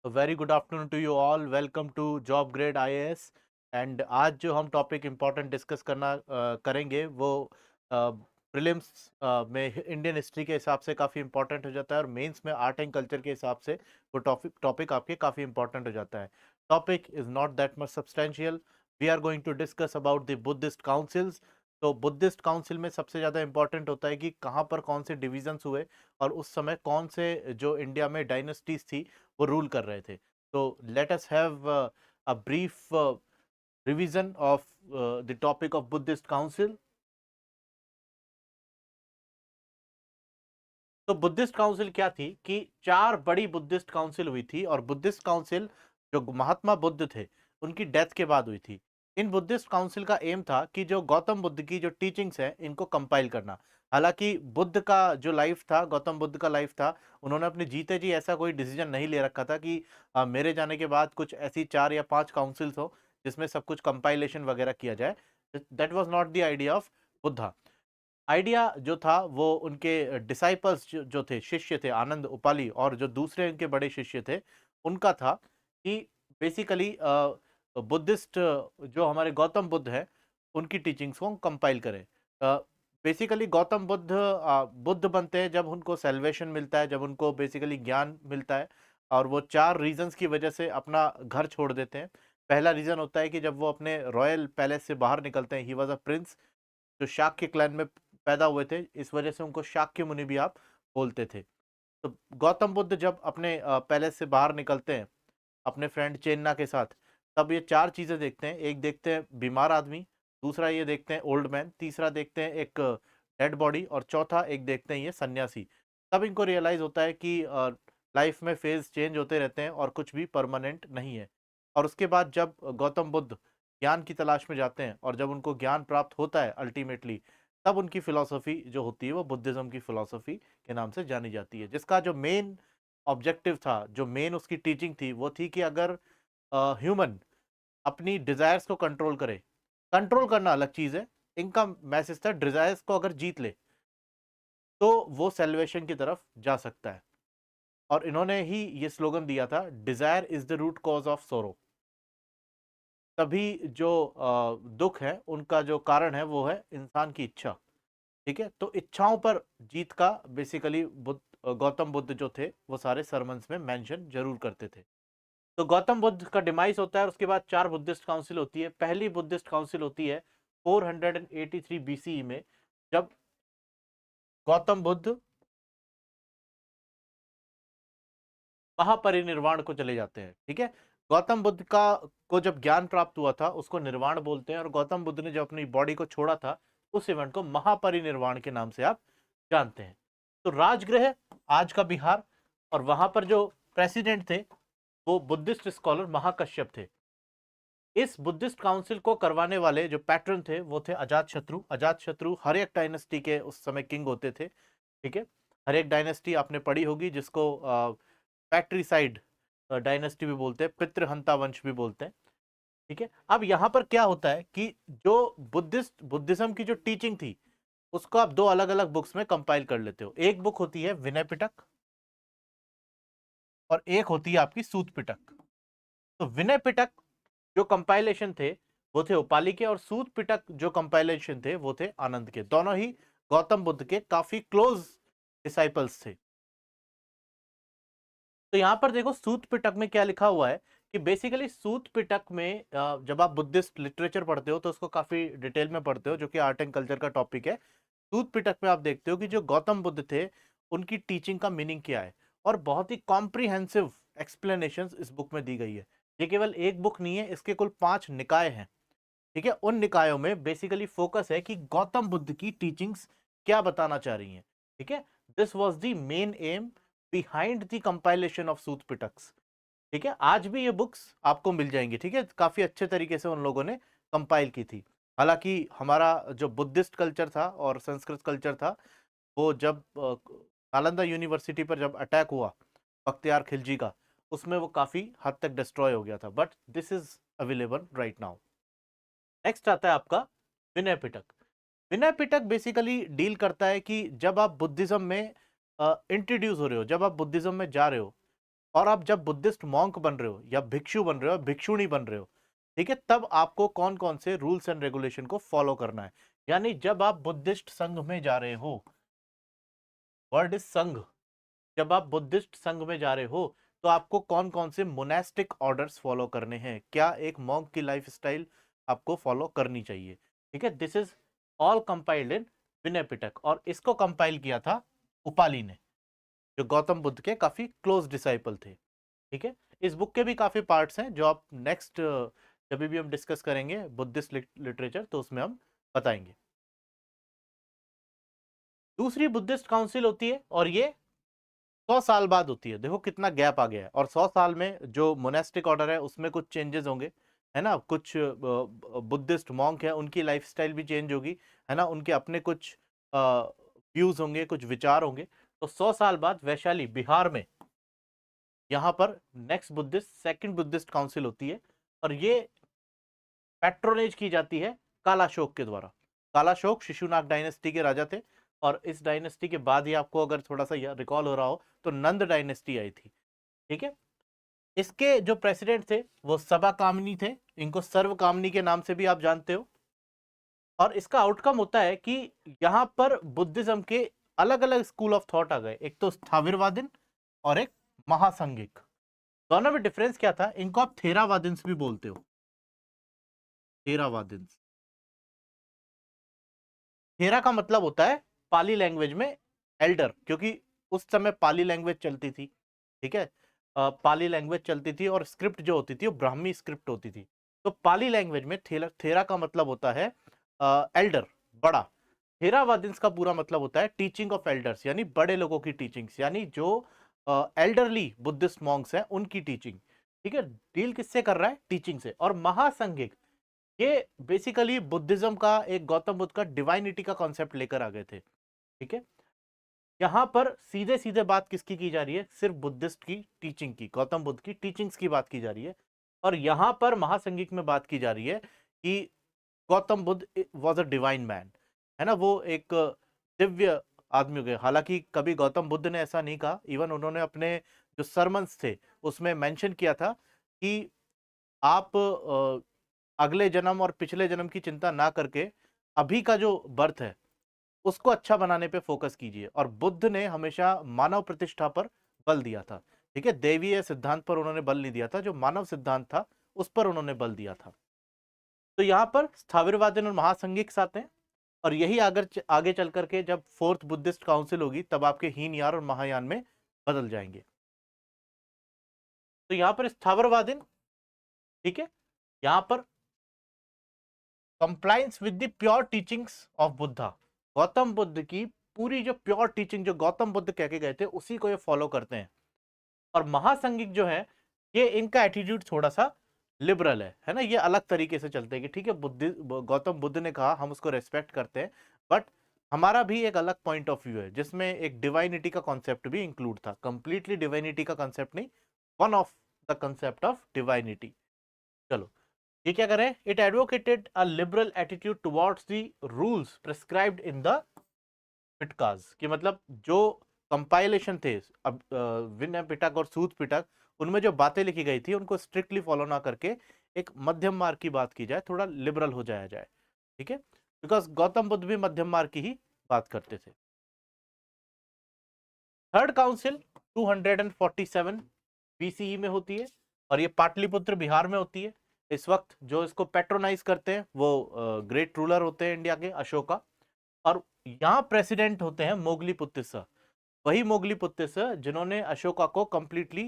Very good afternoon to you all. Welcome to job grade IAS. And आज जो हम topic important discuss करेंगे वो प्रीलिम्स में इंडियन हिस्ट्री के हिसाब से काफ़ी इंपॉर्टेंट हो जाता है और मेंस में आर्ट एंड कल्चर के हिसाब से वो टॉपिक आपके काफ़ी इंपॉर्टेंट हो जाता है। Topic is not that much substantial. We are going to discuss about the Buddhist councils. तो बुद्धिस्ट काउंसिल में सबसे ज़्यादा इंपॉर्टेंट होता है कि कहाँ पर कौन से डिविजन्स हुए और उस समय कौन से जो इंडिया में डायनेस्टीज थी वो रूल कर रहे थे। तो let us have a brief revision of the topic of Buddhist council. तो बुद्धिस्ट काउंसिल क्या थी कि चार बड़ी बुद्धिस्ट काउंसिल हुई थी और बुद्धिस्ट काउंसिल जो महात्मा बुद्ध थे उनकी डेथ के बाद हुई थी। इन बुद्धिस्ट काउंसिल का एम था कि जो गौतम बुद्ध की जो टीचिंग्स है इनको कंपाइल करना। हालांकि बुद्ध का जो लाइफ था, गौतम बुद्ध का लाइफ था, उन्होंने अपने जीते जी ऐसा कोई डिसीजन नहीं ले रखा था कि मेरे जाने के बाद कुछ ऐसी 4 या 5 काउंसिल्स हो जिसमें सब कुछ कंपाइलेशन वगैरह किया जाए। That was not the idea of Buddha. Idea जो था वो उनके डिसाइपल्स जो थे, शिष्य थे, आनंद, उपाली और जो दूसरे उनके बड़े शिष्य थे, उनका था कि बेसिकली बुद्धिस्ट जो हमारे गौतम बुद्ध है उनकी टीचिंग्स को कंपाइल करें। बेसिकली गौतम बुद्ध बुद्ध बनते हैं जब उनको सेल्वेशन मिलता है, जब उनको बेसिकली ज्ञान मिलता है और वो 4 रीजंस की वजह से अपना घर छोड़ देते हैं। पहला रीजन होता है कि जब वो अपने रॉयल पैलेस से बाहर निकलते हैं। ही वॉज अ प्रिंस जो शाक्य क्लैन में पैदा हुए थे, इस वजह से उनको शाक्य मुनि भी आप बोलते थे। तो गौतम बुद्ध जब अपने पैलेस से बाहर निकलते हैं अपने फ्रेंड चेन्ना के साथ, तब ये 4 चीजें देखते हैं। एक देखते हैं बीमार आदमी, दूसरा ये देखते हैं ओल्ड मैन, तीसरा देखते हैं एक डेड बॉडी और चौथा एक देखते हैं ये सन्यासी। तब इनको रियलाइज होता है कि लाइफ में फेज चेंज होते रहते हैं और कुछ भी परमानेंट नहीं है। और उसके बाद जब गौतम बुद्ध ज्ञान की तलाश में जाते हैं और जब उनको ज्ञान प्राप्त होता है अल्टीमेटली, तब उनकी फिलॉसफी जो होती है वो बुद्धिज्म की फिलॉसफी के नाम से जानी जाती है, जिसका जो मेन ऑब्जेक्टिव था, जो मेन उसकी टीचिंग थी, वो थी कि अगर ह्यूमन अपनी डिजायर्स को कंट्रोल करे, कंट्रोल करना अलग चीज है, इनका मैसेज था डिजायर्स को अगर जीत ले तो वो सेल्वेशन की तरफ जा सकता है। और इन्होंने ही ये स्लोगन दिया था, desire is the root cause of sorrow. तभी जो दुख है उनका जो कारण है वो है इंसान की इच्छा। ठीक है, तो इच्छाओं पर जीत का बेसिकली गौतम बुद्ध जो थे वो सारे सरमन्स में मेंशन जरूर करते थे। तो गौतम बुद्ध का डिमाइस होता है और उसके बाद 4 बुद्धिस्ट काउंसिल होती है। पहली बुद्धिस्ट काउंसिल होती है 483 बीसीई में, जब गौतम बुद्ध महापरिनिर्वाण को चले जाते हैं। ठीक है, गौतम बुद्ध का को जब ज्ञान प्राप्त हुआ था उसको निर्वाण बोलते हैं और गौतम बुद्ध ने जब अपनी बॉडी को छोड़ा था उस इवेंट को महापरिनिर्वाण के नाम से आप जानते हैं। तो राजगृह आज का बिहार, और वहां पर जो प्रेसिडेंट थे वो बुद्धिस्ट स्कॉलर महाकश्यप थे। इस बुद्धिस्ट काउंसिल को करवाने वाले जो पैटर्न थे वो थे अजात शत्रु। अजात शत्रु हर्यक डायनेस्टी के उस समय किंग होते थे। ठीक है, हर्यक डायनेस्टी आपने पढ़ी होगी, जिसको पैट्रिसाइड डायनेस्टी भी बोलते हैं, पितृहंता वंश भी बोलते हैं। ठीक है, अब यहां पर क्या होता है कि जो बुद्धिज्म की जो टीचिंग थी उसको आप 2 अलग अलग बुक्स में कंपाइल कर लेते हो। एक बुक होती है विनय पिटक और एक होती है आपकी सूत पिटक। तो विनय पिटक जो कंपाइलेशन थे वो थे उपाली के, और सूत पिटक जो कंपाइलेशन थे वो थे आनंद के। दोनों ही गौतम बुद्ध के काफी क्लोज डिसाइपल्स थे। तो यहां पर देखो सूत पिटक में क्या लिखा हुआ है कि बेसिकली सूत पिटक में जब आप बुद्धिस्ट लिटरेचर पढ़ते हो तो उसको काफी डिटेल में पढ़ते हो, जो कि आर्ट एंड कल्चर का टॉपिक है। सूत पिटक में आप देखते हो कि जो गौतम बुद्ध थे उनकी टीचिंग का मीनिंग क्या है, और बहुत ही कॉम्प्रिहेंसिव एक्सप्लेनेशन इस बुक में दी गई है। ये केवल एक बुक नहीं है, इसके कुल 5 निकाय हैं। ठीक है, उन निकायों में बेसिकली फोकस है कि गौतम बुद्ध की टीचिंग्स क्या बताना चाह रही हैं। ठीक है, this was the main aim behind the compilation of Sutta Pitakas. ठीक है, आज भी ये बुक्स आपको मिल जाएंगी। ठीक है, काफी अच्छे तरीके से उन लोगों ने कंपाइल की थी। हालांकि हमारा जो बुद्धिस्ट कल्चर था और संस्कृत कल्चर था, वो जब नालंदा यूनिवर्सिटी पर जब अटैक हुआ बख्तियार खिलजी का, उसमें वो काफी हद तक डिस्ट्रॉय हो गया था। But this is available right now. Next आता है आपका विनय पिटक। विनय पिटक बेसिकली डील करता है कि जब आप बुद्धिज्म में इंट्रोड्यूस हो रहे हो, जब आप बुद्धिज्म में जा रहे हो और आप जब बुद्धिस्ट मॉन्क बन रहे हो या भिक्षु बन रहे हो, भिक्षुणी बन रहे हो, ठीक है, तब आपको कौन कौन से रूल्स एंड रेगुलेशन को फॉलो करना है। यानी जब आप बुद्धिस्ट संघ में जा रहे हो, वर्ड इज संघ, जब आप बुद्धिस्ट संघ में जा रहे हो तो आपको कौन कौन से मोनास्टिक ऑर्डर्स फॉलो करने हैं, क्या एक मॉन्क की लाइफस्टाइल आपको फॉलो करनी चाहिए। ठीक है, this is all compiled in Vinaya Pitaka, और इसको कंपाइल किया था उपाली ने, जो गौतम बुद्ध के काफी क्लोज डिसाइपल थे। ठीक है, इस बुक के भी काफी पार्ट्स हैं जो आप नेक्स्ट जब भी हम डिस्कस करेंगे बुद्धिस्ट लिटरेचर तो उसमें हम बताएंगे। दूसरी बुद्धिस्ट काउंसिल होती है और ये 100 साल बाद होती है। देखो कितना गैप आ गया है, और 100 साल में जो मोनेस्टिक ऑर्डर है उसमें कुछ चेंजेस होंगे, है ना, कुछ बुद्धिस्ट मॉन्क है उनकी लाइफस्टाइल भी चेंज होगी, है ना, उनके अपने कुछ व्यूज होंगे, कुछ विचार होंगे। तो 100 साल बाद वैशाली बिहार में यहाँ पर next Buddhist second Buddhist council होती है, और ये पैट्रोनेज की जाती है कालाशोक के द्वारा। कालाशोक शिशुनाग डायनेस्टी के राजा थे, और इस डायनेस्टी के बाद ही आपको अगर थोड़ा सा रिकॉल हो रहा हो तो नंद डायनेस्टी आई थी। ठीक है, इसके जो प्रेसिडेंट थे वो सभा कामनी थे, इनको सर्व कामनी के नाम से भी आप जानते हो। और इसका आउटकम होता है कि यहां पर बुद्धिज्म के अलग अलग स्कूल ऑफ थॉट आ गए, एक तो स्थाविरवादिन और एक महासंघिक। दोनों में डिफरेंस क्या था, इनको आप थेरावादिन्स भी बोलते हो, थेरावादिन्स। थेरा का मतलब होता है पाली लैंग्वेज में एल्डर, क्योंकि उस समय पाली लैंग्वेज चलती थी। ठीक है, पाली लैंग्वेज चलती थी और स्क्रिप्ट जो होती थी वो ब्राह्मी स्क्रिप्ट होती थी। तो पाली लैंग्वेज में थेरा का मतलब होता है एल्डर, बड़ा। थेरावादिन्स का पूरा मतलब होता है टीचिंग ऑफ एल्डर्स, यानी बड़े लोगों की टीचिंग्स, यानी जो एल्डरली बुद्धिस्ट मॉन्क्स हैं उनकी टीचिंग। ठीक है, डील किससे कर रहा है, टीचिंग से। और महासंघिक ये बेसिकली बुद्धिज्म का एक गौतम बुद्ध का डिवाइनिटी का कॉन्सेप्ट लेकर आ गए थे। ठीक है, यहां पर सीधे सीधे बात किसकी की जा रही है, सिर्फ बुद्धिस्ट की टीचिंग की, गौतम बुद्ध की टीचिंग्स की बात की जा रही है। और यहां पर महासंघिक में बात की जा रही है कि Gautam Buddha was a divine man, है ना, वो एक दिव्य आदमी हो गए। हालांकि कभी गौतम बुद्ध ने ऐसा नहीं कहा, इवन उन्होंने अपने जो सरमन्स थे उसमें मेंशन किया था कि आप अगले जन्म और पिछले जन्म की चिंता ना करके अभी का जो बर्थ है उसको अच्छा बनाने पे फोकस कीजिए। और बुद्ध ने हमेशा मानव प्रतिष्ठा पर बल दिया था। ठीक है, दैवीय सिद्धांत पर उन्होंने बल नहीं दिया था, जो मानव सिद्धांत था उस पर उन्होंने बल दिया था। तो यहाँ पर स्थाविरवादन और महासंघिक साथ हैं, और यही आगे चल करके जब फोर्थ बुद्धिस्ट काउंसिल होगी तब आपके हीनयान और महायान में बदल जाएंगे। तो यहाँ पर स्थावरवादीन, ठीक है, यहाँ पर compliance with the pure teachings of Buddha, Gautam Buddha की पूरी जो प्योर टीचिंग जो गौतम बुद्ध कह के गए थे उसी को ये फॉलो करते हैं। और महासंघिक जो है ये इनका एटीट्यूड थोड़ा सा लिबरल है ना, ये अलग तरीके से चलते हैं कि ठीक है गौतम बुद्ध ने कहा हम उसको रेस्पेक्ट करते हैं, बट हमारा भी एक अलग पॉइंट ऑफ व्यू है जिसमें एक डिवाइनिटी का कॉन्सेप्ट भी इंक्लूड था। कंप्लीटली डिवाइनिटी का कॉन्सेप्ट नहीं, one of the concept of divinity. चलो ये क्या करें, it advocated a liberal attitude towards the rules prescribed in the Pitakas, कि मतलब जो कंपाइलेशन थे अब विनय पिटक और सूत पिटक, उनमें जो बातें लिखी गई थी उनको स्ट्रिक्टली फॉलो ना करके एक मध्यम मार्ग की बात की जाए, थोड़ा लिबरल हो जाया जाए। ठीक है, बिकॉज गौतम बुद्ध भी मध्यम मार्ग की ही बात करते थे। थर्ड काउंसिल 247 बीसीई में होती है, और ये पाटलिपुत्र बिहार में होती है। इस वक्त जो इसको पेट्रोनाइज करते हैं वो ग्रेट रूलर होते हैं इंडिया के, अशोका। और यहाँ प्रेसिडेंट होते हैं मोगलीपुत्तिस, वही मोगलीपुत्तिस जिन्होंने अशोका को कंप्लीटली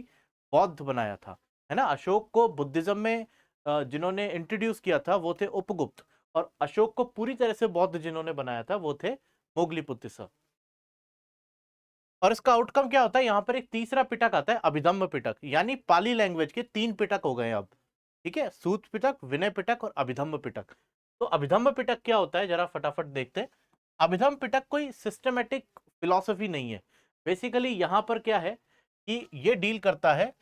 बौद्ध बनाया था, है ना। अशोक को बुद्धिज्म में जिन्होंने इंट्रोड्यूस किया था वो थे उपगुप्त, और अशोक को पूरी तरह से बौद्ध जिन्होंने बनाया था वो थे मोगलीपुत्तिस। और इसका आउटकम क्या होता है, यहाँ पर एक तीसरा पिटक आता है, अभिधम्म पिटक, यानी पाली लैंग्वेज के 3 पिटक हो गए अब। ठीक है, सूत पिटक, विनय पिटक और अभिधम्म पिटक। तो अभिधम्म पिटक क्या होता है जरा फटाफट देखते हैं। अभिधम्म पिटक कोई सिस्टमेटिक फिलॉसफी नहीं है, बेसिकली यहां पर क्या है कि ये डील करता है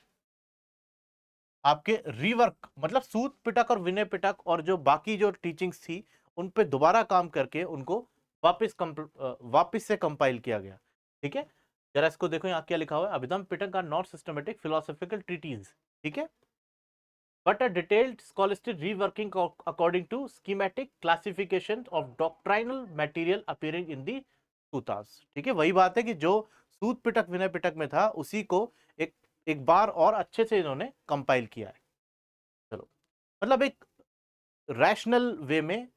आपके रिवर्क, मतलब सूत पिटक और विनय पिटक और जो बाकी जो टीचिंग्स थी उन पे दोबारा काम करके उनको वापस से कंपाइल किया गया। ठीक है, जरा इसको देखो, यहाँ क्या लिखा हुआ है, Abhidhamma Pitaka are not systematic philosophical treaties, ठीक है, but a detailed scholastic reworking according to schematic classification of doctrinal material appearing in the सूतास। ठीक है, वही बात है कि जो सूत पिटक विनय पिटक में था उसी को एक एक बार और अच्छे से इन्होंने कंपाइल किया है। चलो, मतलब एक रैशनल वे में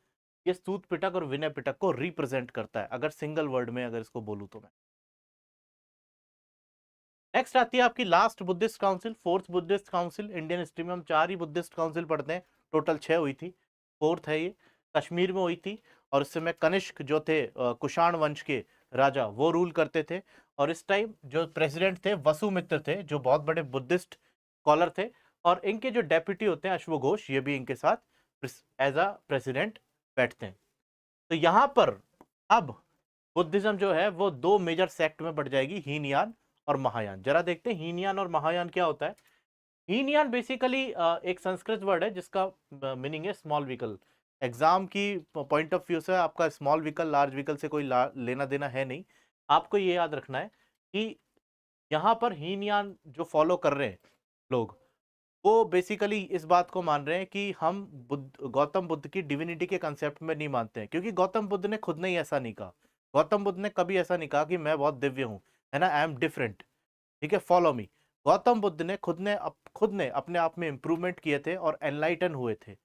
ये सूत पिटक और विनय पिटक को रिप्रेजेंट करता है, अगर सिंगल वर्ड में अगर इसको बोलूं तो मैं। नेक्स्ट आती है आपकी last Buddhist council, fourth Buddhist council. Indian history में हम 4 ही बुद्धिस्ट काउंसिल पढ़ते हैं, टोटल 6 हुई थी, फोर्थ है ये, कश्मीर में हुई थी। और इस समय कनिष्क जो थे कुषाण वंश के राजा, वो रूल करते थे। और इस टाइम जो प्रेसिडेंट थे वसुमित्र थे, जो बहुत बड़े बुद्धिस्ट स्कॉलर थे। और इनके जो डेप्यूटी होते हैं अश्वघोष, ये भी इनके साथ एज अ प्रेसिडेंट बैठते हैं। तो यहां पर अब बुद्धिज्म जो है वो 2 मेजर सेक्ट में बढ़ जाएगी, हीनयान और महायान। जरा देखते हैं हीनयान और महायान क्या होता है। हीनयान बेसिकली एक संस्कृत वर्ड है जिसका मीनिंग है स्मॉल व्हीकल। एग्जाम की पॉइंट ऑफ व्यू से आपका स्मॉल व्हीकल लार्ज व्हीकल से कोई लेना देना है नहीं। आपको ये याद रखना है कि यहाँ पर हीनयान जो फॉलो कर रहे हैं लोग, वो बेसिकली इस बात को मान रहे हैं कि हम गौतम बुद्ध की डिविनिटी के कंसेप्ट में नहीं मानते हैं, क्योंकि गौतम बुद्ध ने खुद ने ही ऐसा नहीं कहा। गौतम बुद्ध ने कभी ऐसा नहीं कहा कि मैं बहुत दिव्य हूं, है ना, आई एम डिफरेंट, ठीक है, फॉलो मी। गौतम बुद्ध ने खुद ने अपने आप में इंप्रूवमेंट किए थे और एनलाइटन हुए थे,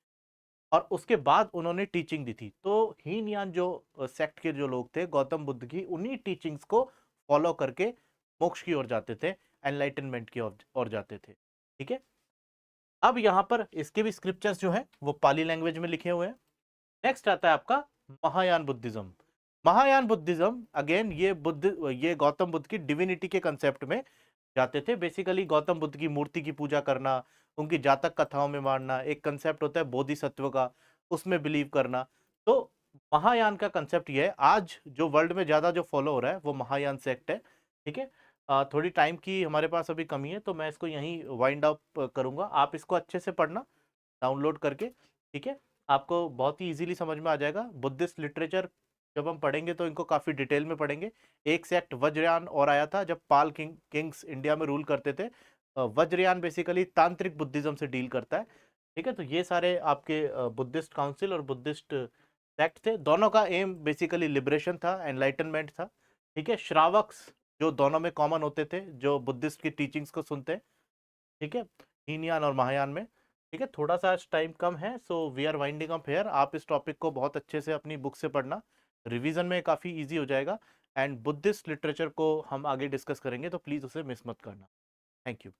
और उसके बाद उन्होंने टीचिंग दी थी। तो हीनयान जो सेक्ट के जो लोग थे, गौतम बुद्ध की उन्हीं टीचिंग्स को फॉलो करके मोक्ष की ओर जाते थे, एनलाइटनमेंट की ओर जाते थे, ठीक है। अब यहाँ पर इसके भी स्क्रिप्चर्स जो है वो पाली लैंग्वेज में लिखे हुए हैं। नेक्स्ट आता है आपका Mahayana Buddhism. Mahayana Buddhism again ये गौतम बुद्ध की डिविनिटी के कंसेप्ट में जाते थे। बेसिकली गौतम बुद्ध की मूर्ति की पूजा करना, उनकी जातक कथाओं में मानना, एक कंसेप्ट होता है बोधिसत्व का, उसमें बिलीव करना। तो महायान का कंसेप्ट ये है, आज जो वर्ल्ड में ज्यादा जो फॉलो हो रहा है वो महायान सेक्ट है, ठीक है। थोड़ी टाइम की हमारे पास अभी कमी है, तो मैं इसको यहीं वाइंड अप करूंगा। आप इसको अच्छे से पढ़ना डाउनलोड करके, ठीक है, आपको बहुत ही इजीली समझ में आ जाएगा। बुद्धिस्ट लिटरेचर जब हम पढ़ेंगे तो इनको काफी डिटेल में पढ़ेंगे। एक सेक्ट वज्रयान और आया था जब पाल किंग्स इंडिया में रूल करते थे। वज्रयान बेसिकली तांत्रिक बुद्धिज्म से डील करता है, ठीक है। तो ये सारे आपके बुद्धिस्ट काउंसिल और बुद्धिस्ट सेक्ट थे। दोनों का एम बेसिकली लिबरेशन था, एनलाइटनमेंट था, ठीक है। श्रावक्स जो दोनों में कॉमन होते थे, जो बुद्धिस्ट की टीचिंग्स को सुनते हैं, ठीक है, हीनयान और महायान में, ठीक है। थोड़ा सा टाइम कम है, so we are winding up here. आप इस टॉपिक को बहुत अच्छे से अपनी बुक से पढ़ना, रिवीजन में काफ़ी इजी हो जाएगा। एंड बुद्धिस्ट लिटरेचर को हम आगे डिस्कस करेंगे, तो प्लीज़ उसे मिस मत करना। Thank you.